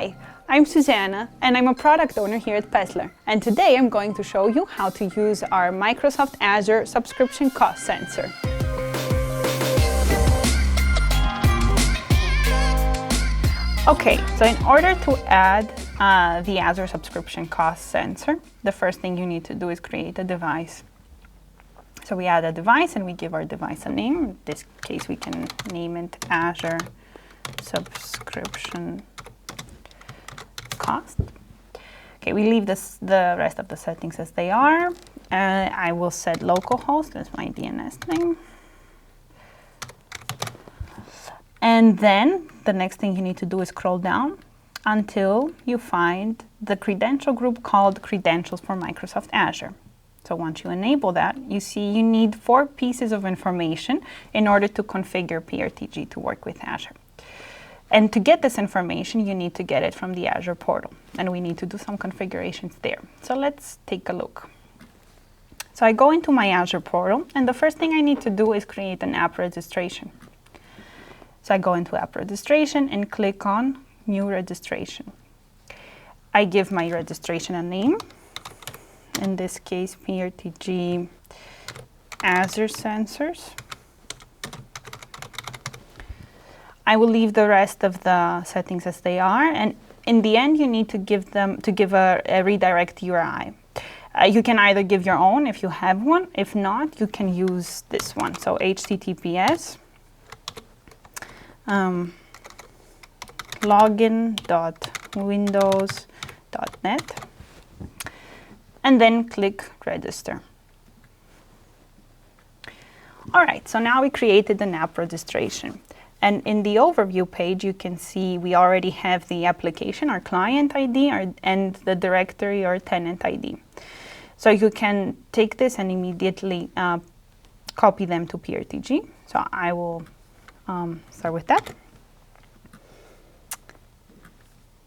Hi, I'm Susanna and I'm a product owner here at Paessler. And today I'm going to show you how to use our Microsoft Azure Subscription Cost sensor. Okay, so in order to add the Azure Subscription Cost sensor, the first thing you need to do is create a device. So we add a device and we give our device a name. In this case, we can name it Azure Subscription Cost. Okay, we leave the rest of the settings as they are. I will set localhost as my DNS name. And then the next thing you need to do is scroll down until you find the credential group called Credentials for Microsoft Azure. So once you enable that, you see you need 4 pieces of information in order to configure PRTG to work with Azure. And to get this information, you need to get it from the Azure portal. And we need to do some configurations there. So let's take a look. So I go into my Azure portal, and the first thing I need to do is create an app registration. So I go into app registration and click on new registration. I give my registration a name. In this case, PRTG Azure Sensors. I will leave the rest of the settings as they are, and in the end you need to give a redirect URI. You can either give your own if you have one. If not, you can use this one. So https login.windows.net, and then click register. All right, so now we created an app registration. And in the overview page, you can see we already have the application, our client ID, and the directory or tenant ID. So you can take this and immediately copy them to PRTG. So I will start with that.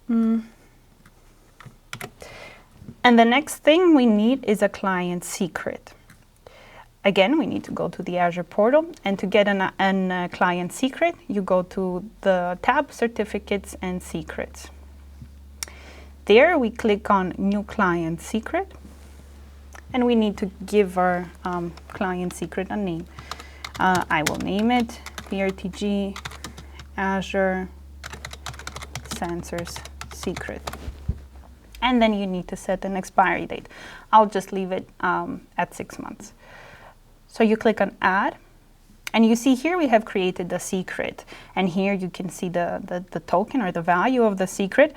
And the next thing we need is a client secret. Again, we need to go to the Azure portal, and to get a client secret, you go to the tab Certificates and Secrets. There we click on New Client Secret, and we need to give our client secret a name. I will name it PRTG Azure Sensors Secret. And then you need to set an expiry date. I'll just leave it at 6 months. So you click on Add, and you see here we have created the secret. And here you can see the token or the value of the secret.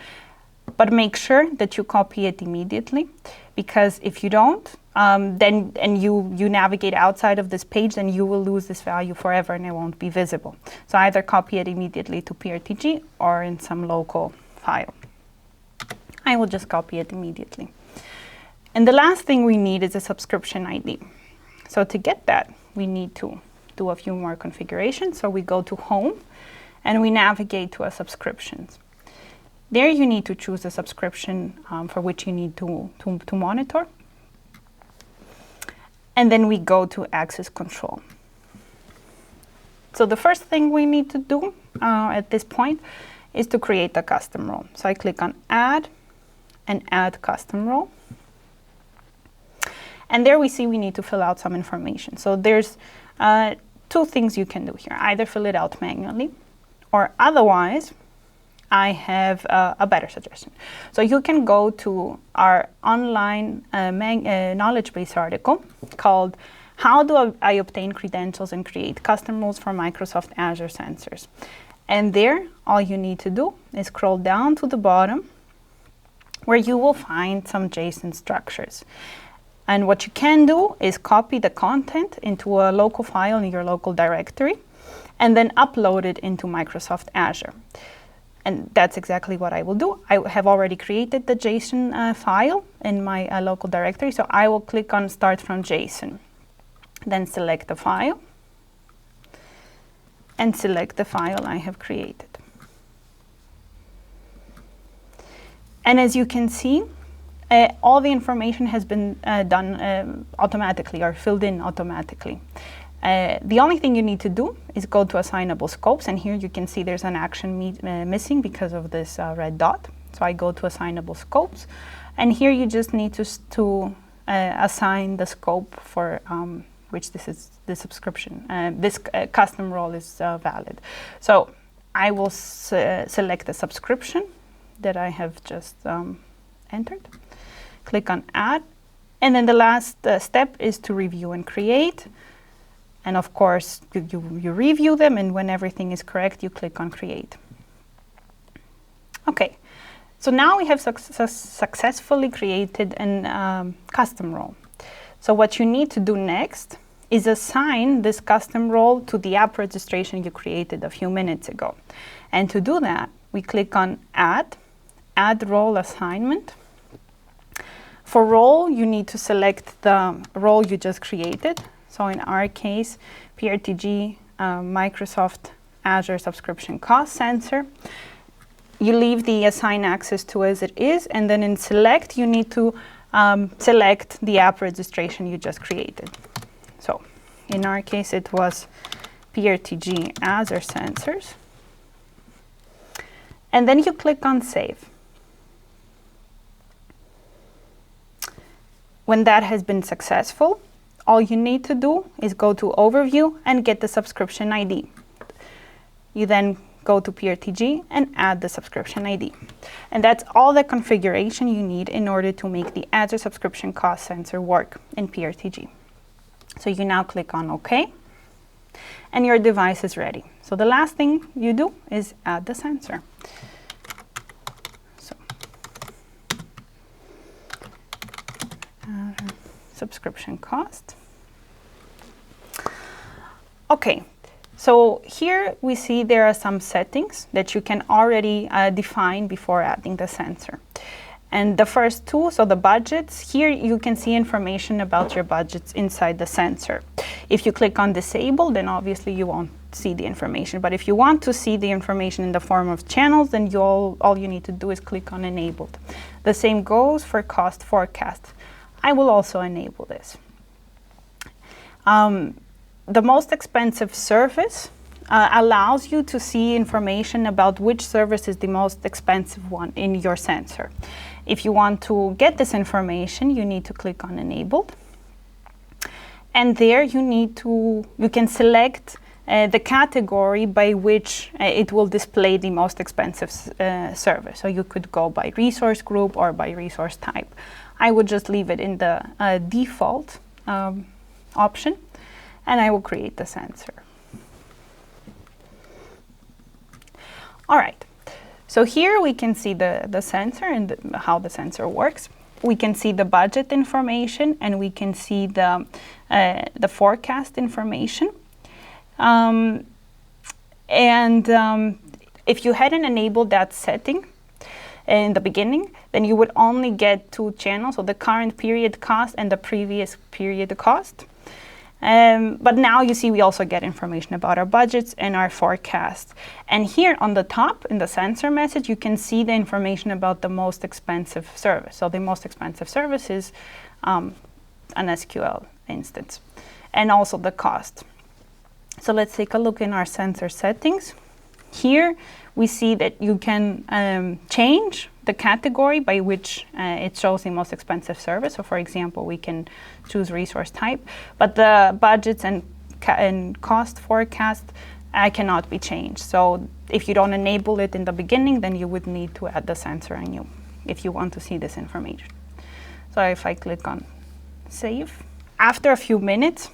But make sure that you copy it immediately, because if you don't, then you navigate outside of this page, then you will lose this value forever and it won't be visible. So either copy it immediately to PRTG or in some local file. I will just copy it immediately. And the last thing we need is a subscription ID. So to get that, we need to do a few more configurations. So we go to Home and we navigate to our subscriptions. There you need to choose the subscription for which you need to monitor. And then we go to Access Control. So the first thing we need to do at this point is to create a custom role. So I click on Add and Add Custom Role. And there we see we need to fill out some information. So there's 2 things you can do here. Either fill it out manually, or otherwise, I have a better suggestion. So you can go to our online knowledge base article called How Do I Obtain Credentials and Create Custom Roles for Microsoft Azure Sensors? And there, all you need to do is scroll down to the bottom where you will find some JSON structures. And what you can do is copy the content into a local file in your local directory and then upload it into Microsoft Azure. And that's exactly what I will do. I have already created the JSON file in my local directory, so I will click on Start from JSON. Then select the file and select the file I have created. And as you can see, all the information has been done automatically or filled in automatically. The only thing you need to do is go to assignable scopes, and here you can see there's an action missing because of this red dot. So I go to assignable scopes, and here you just need to assign the scope for which this is the subscription. This custom role is valid. So I will select the subscription that I have just entered. Click on Add, and then the last step is to review and create. And of course, you review them, and when everything is correct, you click on Create. Okay, so now we have successfully created a custom role. So what you need to do next is assign this custom role to the app registration you created a few minutes ago. And to do that, we click on Add Role Assignment. For role, you need to select the role you just created. So in our case, PRTG, Microsoft Azure Subscription Cost sensor. You leave the assign access to as it is, and then in select, you need to select the app registration you just created. So in our case, it was PRTG Azure Sensors. And then you click on Save. When that has been successful, all you need to do is go to Overview and get the subscription ID. You then go to PRTG and add the subscription ID. And that's all the configuration you need in order to make the Azure Subscription Cost sensor work in PRTG. So you now click on OK, and your device is ready. So the last thing you do is add the sensor. So, subscription cost. Okay, so here we see there are some settings that you can already define before adding the sensor. And the first two, so the budgets, here you can see information about your budgets inside the sensor. If you click on Disable, then obviously you won't see the information. But if you want to see the information in the form of channels, then all you need to do is click on Enabled. The same goes for cost forecast. I will also enable this. The most expensive service allows you to see information about which service is the most expensive one in your sensor. If you want to get this information, you need to click on Enabled. And there you can select the category by which it will display the most expensive service. So you could go by resource group or by resource type. I would just leave it in the default option, and I will create the sensor. All right, so here we can see the sensor and how the sensor works. We can see the budget information, and we can see the forecast information. If you hadn't enabled that setting in the beginning, then you would only get two channels, so the current period cost and the previous period cost. But now you see we also get information about our budgets and our forecast. And here on the top in the sensor message, you can see the information about the most expensive service. So the most expensive service is an SQL instance, and also the cost. So let's take a look in our sensor settings. Here we see that you can change the category by which it shows the most expensive service. So for example, we can choose resource type, but the budgets and cost forecast cannot be changed. So if you don't enable it in the beginning, then you would need to add the sensor if you want to see this information. So if I click on Save, after a few minutes,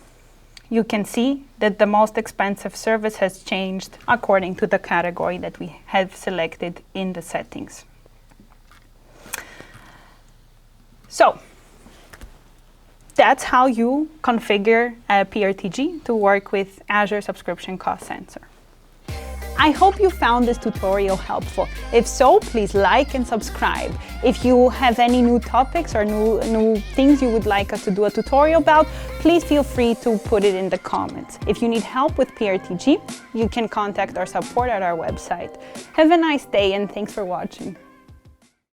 you can see that the most expensive service has changed according to the category that we have selected in the settings. So that's how you configure PRTG to work with Azure Subscription Cost Sensor. I hope you found this tutorial helpful. If so, please like and subscribe. If you have any new topics or new things you would like us to do a tutorial about, please feel free to put it in the comments. If you need help with PRTG, you can contact our support at our website. Have a nice day, and thanks for watching.